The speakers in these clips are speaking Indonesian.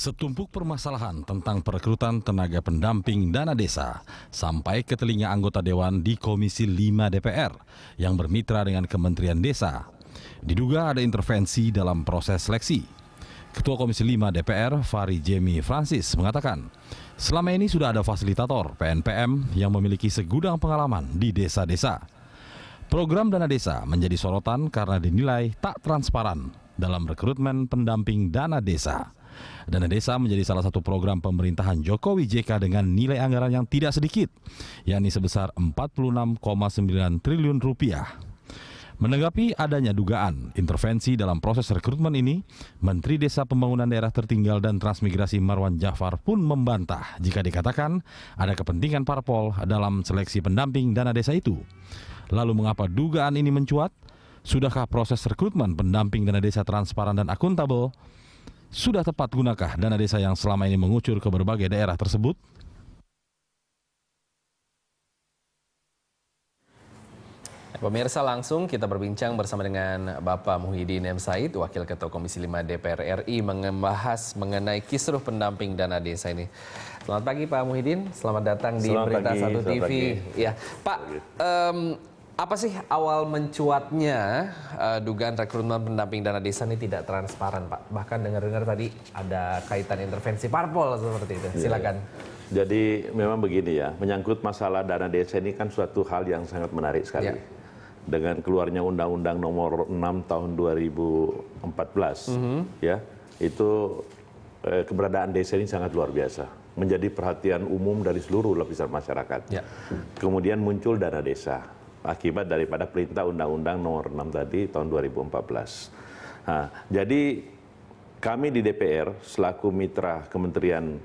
Setumpuk permasalahan tentang perekrutan tenaga pendamping dana desa sampai ke telinga anggota Dewan di Komisi 5 DPR yang bermitra dengan Kementerian Desa. Diduga ada intervensi dalam proses seleksi. Ketua Komisi 5 DPR, Fahri Jemi Francis, mengatakan, selama ini sudah ada fasilitator PNPM yang memiliki segudang pengalaman di desa-desa. Program dana desa menjadi sorotan karena dinilai tak transparan dalam rekrutmen pendamping dana desa. Dana desa menjadi salah satu program pemerintahan Jokowi JK dengan nilai anggaran yang tidak sedikit, yakni sebesar 46,9 triliun rupiah. Menanggapi adanya dugaan intervensi dalam proses rekrutmen ini, Menteri Desa Pembangunan Daerah Tertinggal dan Transmigrasi Marwan Jafar pun membantah jika dikatakan ada kepentingan parpol dalam seleksi pendamping dana desa itu. Lalu mengapa dugaan ini mencuat? Sudahkah proses rekrutmen pendamping dana desa transparan dan akuntabel? Sudah tepat gunakah dana desa yang selama ini mengucur ke berbagai daerah tersebut? Pemirsa, langsung kita berbincang bersama dengan Bapak Muhyiddin M. Said, Wakil Ketua Komisi 5 DPR RI, membahas mengenai kisruh pendamping dana desa ini. Selamat pagi Pak Muhyiddin, selamat datang di Berita 1 TV. Ya, Pak, apa sih awal mencuatnya dugaan rekrutmen pendamping dana desa ini tidak transparan, Pak? Bahkan dengar-dengar tadi ada kaitan intervensi parpol seperti itu. Silakan. Jadi memang begini ya, menyangkut masalah dana desa ini kan suatu hal yang sangat menarik sekali. Ya. Dengan keluarnya Undang-Undang Nomor 6 Tahun 2014, ya itu keberadaan desa ini sangat luar biasa, menjadi perhatian umum dari seluruh lapisan masyarakat. Ya. Kemudian muncul dana desa akibat daripada perintah Undang-Undang Nomor 6 tadi tahun 2014. Nah, jadi kami di DPR selaku mitra Kementerian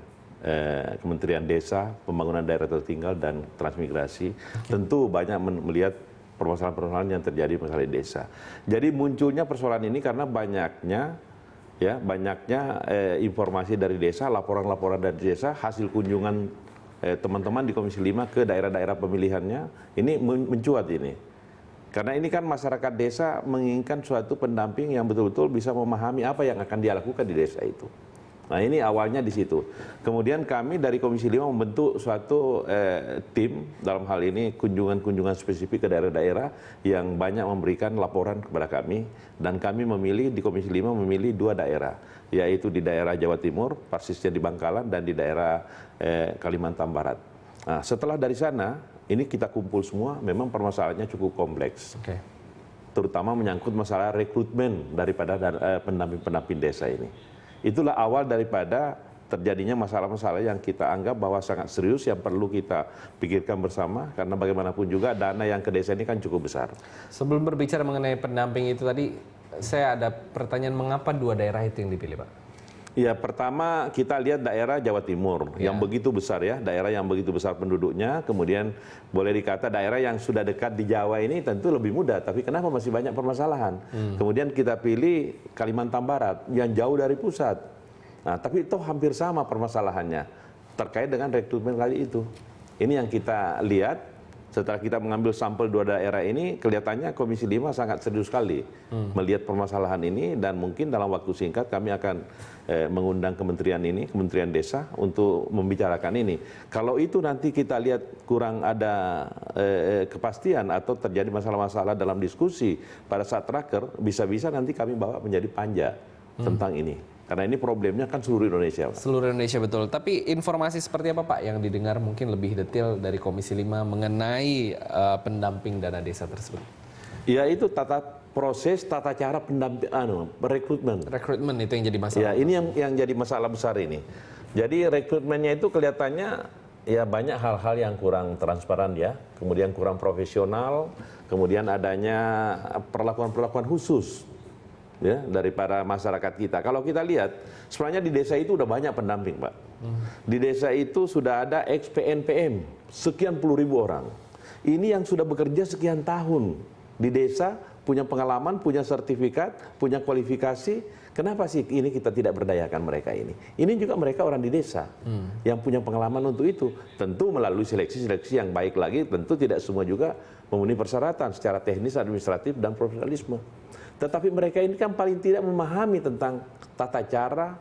Desa, Pembangunan Daerah Tertinggal dan Transmigrasi tentu banyak melihat permasalahan-permasalahan yang terjadi masalah di desa. Jadi munculnya persoalan ini karena banyaknya informasi dari desa, laporan-laporan dari desa, hasil kunjungan teman-teman di Komisi 5 ke daerah-daerah pemilihannya, ini mencuat ini. Karena ini kan masyarakat desa menginginkan suatu pendamping yang betul-betul bisa memahami apa yang akan dia lakukan di desa itu. Nah ini awalnya di situ. Kemudian kami dari Komisi 5 membentuk suatu tim, dalam hal ini kunjungan-kunjungan spesifik ke daerah-daerah yang banyak memberikan laporan kepada kami. Dan kami memilih di Komisi 5 memilih 2 daerah, yaitu di daerah Jawa Timur, persisnya di Bangkalan, dan di daerah Kalimantan Barat. Nah setelah dari sana, ini kita kumpul semua, memang permasalahannya cukup kompleks. Okay. Terutama menyangkut masalah rekrutmen daripada pendamping-pendamping desa ini. Itulah awal daripada terjadinya masalah-masalah yang kita anggap bahwa sangat serius yang perlu kita pikirkan bersama, karena bagaimanapun juga dana yang ke desa ini kan cukup besar. Sebelum berbicara mengenai pendamping itu tadi, saya ada pertanyaan, mengapa 2 daerah itu yang dipilih, Pak? Ya, pertama kita lihat daerah Jawa Timur yang begitu besar ya, daerah yang begitu besar penduduknya, kemudian boleh dikata daerah yang sudah dekat di Jawa ini tentu lebih mudah, tapi kenapa masih banyak permasalahan? Kemudian kita pilih Kalimantan Barat yang jauh dari pusat. Nah, tapi itu hampir sama permasalahannya terkait dengan rekrutmen kali itu. Ini yang kita lihat. Setelah kita mengambil sampel 2 daerah ini, kelihatannya Komisi 5 sangat serius sekali melihat permasalahan ini, dan mungkin dalam waktu singkat kami akan mengundang kementerian ini, Kementerian Desa, untuk membicarakan ini. Kalau itu nanti kita lihat kurang ada kepastian atau terjadi masalah-masalah dalam diskusi pada saat raker, bisa-bisa nanti kami bawa menjadi panja tentang ini. Karena ini problemnya kan seluruh Indonesia, Pak. Seluruh Indonesia, betul. Tapi informasi seperti apa, Pak, yang didengar mungkin lebih detail dari Komisi 5 mengenai pendamping dana desa tersebut? Ya itu tata cara rekrutmen. Rekrutmen itu yang jadi masalah. Ya, ini yang jadi masalah besar ini. Jadi rekrutmennya itu kelihatannya ya banyak hal-hal yang kurang transparan ya, kemudian kurang profesional, kemudian adanya perlakuan-perlakuan khusus ya dari para masyarakat kita. Kalau kita lihat, sebenarnya di desa itu udah banyak pendamping, Pak. Di desa itu sudah ada ex-PNPM, sekian puluh ribu orang. Ini yang sudah bekerja sekian tahun di desa, punya pengalaman, punya sertifikat, punya kualifikasi. Kenapa sih ini kita tidak berdayakan mereka ini? Ini juga mereka orang di desa yang punya pengalaman untuk itu. Tentu melalui seleksi-seleksi yang baik lagi, tentu tidak semua juga memenuhi persyaratan secara teknis, administratif, dan profesionalisme. Tetapi mereka ini kan paling tidak memahami tentang tata cara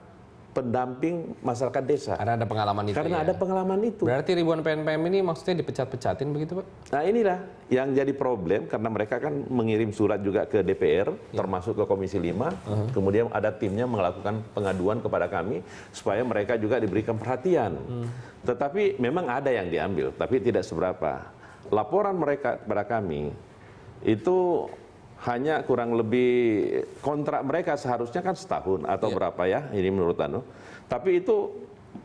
pendamping masyarakat desa. Karena ada pengalaman itu. Karena ada pengalaman itu. Berarti ribuan PNPM ini maksudnya dipecat-pecatin begitu, Pak? Nah inilah yang jadi problem karena mereka kan mengirim surat juga ke DPR, termasuk ke Komisi 5. Kemudian ada timnya melakukan pengaduan kepada kami supaya mereka juga diberikan perhatian. Tetapi memang ada yang diambil, tapi tidak seberapa. Laporan mereka kepada kami itu hanya kurang lebih kontrak mereka seharusnya kan setahun atau berapa ya, ini menurut Anu. Tapi itu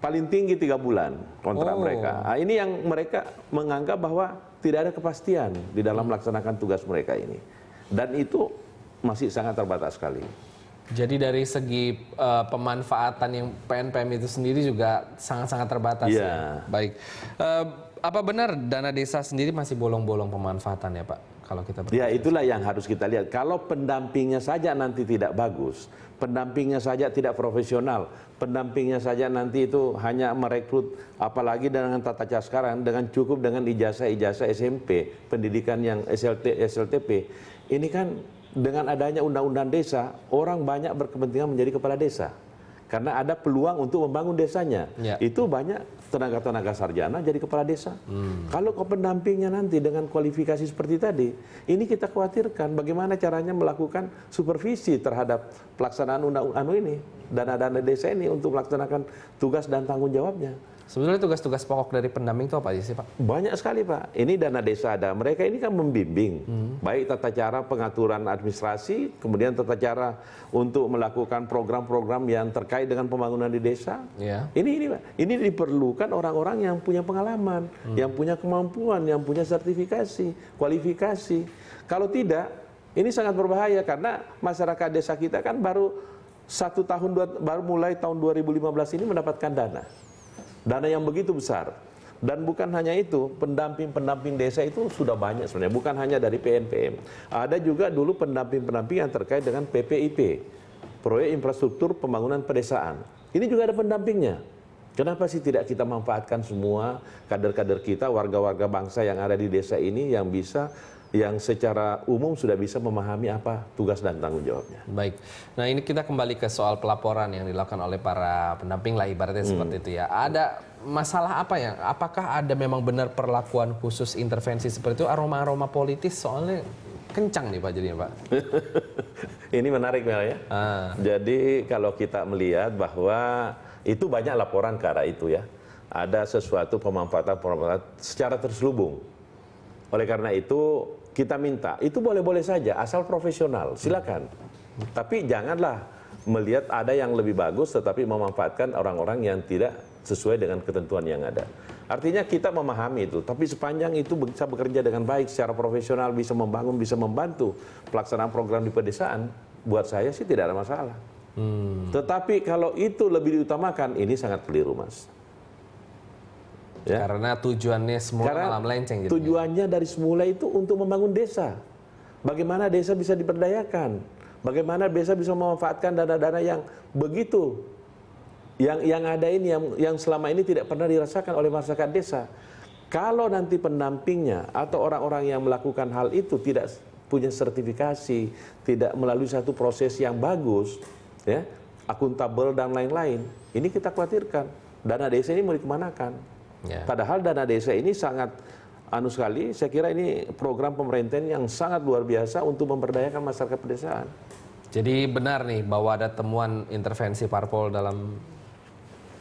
paling tinggi 3 bulan kontrak mereka. Nah, ini yang mereka menganggap bahwa tidak ada kepastian di dalam melaksanakan tugas mereka ini. Dan itu masih sangat terbatas sekali. Jadi dari segi pemanfaatan yang PNPM itu sendiri juga sangat-sangat terbatas ya. Baik. Apa benar dana desa sendiri masih bolong-bolong pemanfaatannya, Pak? Kalau kita ya itulah yang harus kita lihat. Kalau pendampingnya saja nanti tidak bagus, pendampingnya saja tidak profesional, pendampingnya saja nanti itu hanya merekrut, apalagi dengan tata cara sekarang, dengan cukup dengan ijazah SMP, pendidikan yang SLTP, ini kan dengan adanya undang-undang desa, orang banyak berkepentingan menjadi kepala desa. Karena ada peluang untuk membangun desanya. Itu banyak tenaga-tenaga sarjana jadi kepala desa. Kalau pendampingnya nanti dengan kualifikasi seperti tadi, ini kita khawatirkan bagaimana caranya melakukan supervisi terhadap pelaksanaan undang-undang ini, dana-dana desa ini untuk melaksanakan tugas dan tanggung jawabnya. Sebenarnya tugas-tugas pokok dari pendamping itu apa aja sih, Pak? Banyak sekali, Pak. Ini dana desa ada. Mereka ini kan membimbing, baik tata cara pengaturan administrasi, kemudian tata cara untuk melakukan program-program yang terkait dengan pembangunan di desa. Ini Pak. Ini diperlukan orang-orang yang punya pengalaman, yang punya kemampuan, yang punya sertifikasi, kualifikasi. Kalau tidak, ini sangat berbahaya karena masyarakat desa kita kan baru baru mulai tahun 2015 ini mendapatkan dana. Dana yang begitu besar. Dan bukan hanya itu, pendamping-pendamping desa itu sudah banyak sebenarnya. Bukan hanya dari PNPM. Ada juga dulu pendamping-pendamping yang terkait dengan PPIP. Proyek Infrastruktur Pembangunan Pedesaan. Ini juga ada pendampingnya. Kenapa sih tidak kita manfaatkan semua kader-kader kita, warga-warga bangsa yang ada di desa ini yang bisa, yang secara umum sudah bisa memahami apa tugas dan tanggung jawabnya. Baik. Nah ini kita kembali ke soal pelaporan yang dilakukan oleh para pendamping lah ibaratnya seperti itu ya. Ada masalah apa ya? Apakah ada memang benar perlakuan khusus intervensi seperti itu? Aroma-aroma politis soalnya kencang nih Pak jadinya Pak. Ini menarik Mel ya. Jadi kalau kita melihat bahwa itu banyak laporan ke arah itu ya. Ada sesuatu pemanfaatan secara terselubung. Oleh karena itu kita minta, itu boleh-boleh saja, asal profesional, silakan. Tapi janganlah melihat ada yang lebih bagus, tetapi memanfaatkan orang-orang yang tidak sesuai dengan ketentuan yang ada. Artinya kita memahami itu, tapi sepanjang itu bisa bekerja dengan baik, secara profesional, bisa membangun, bisa membantu pelaksanaan program di pedesaan, buat saya sih tidak ada masalah. Tetapi kalau itu lebih diutamakan, ini sangat keliru, Mas. Ya. Karena tujuannya semula malah melenceng. Tujuannya dari semula itu untuk membangun desa. Bagaimana desa bisa diberdayakan? Bagaimana desa bisa memanfaatkan dana-dana yang begitu, yang ada ini, yang selama ini tidak pernah dirasakan oleh masyarakat desa. Kalau nanti pendampingnya atau orang-orang yang melakukan hal itu tidak punya sertifikasi, tidak melalui satu proses yang bagus, ya, akuntabel dan lain-lain, ini kita khawatirkan. Dana desa ini mau dikemanakan? Padahal dana desa ini sangat sekali, saya kira ini program pemerintahan yang sangat luar biasa untuk memberdayakan masyarakat pedesaan. Jadi benar nih bahwa ada temuan intervensi parpol dalam...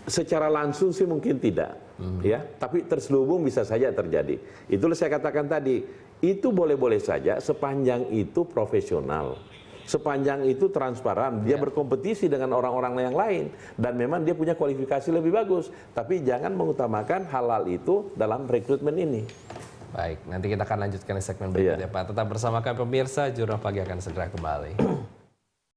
Secara langsung sih mungkin tidak, ya, tapi terselubung bisa saja terjadi. Itulah saya katakan tadi, itu boleh-boleh saja sepanjang itu profesional. Sepanjang itu transparan, dia berkompetisi dengan orang-orang yang lain dan memang dia punya kualifikasi lebih bagus, tapi jangan mengutamakan hal-hal itu dalam rekrutmen ini. Baik, nanti kita akan lanjutkan di segmen berikutnya Pak. Tetap bersama kami pemirsa, Jurnal Pagi akan segera kembali.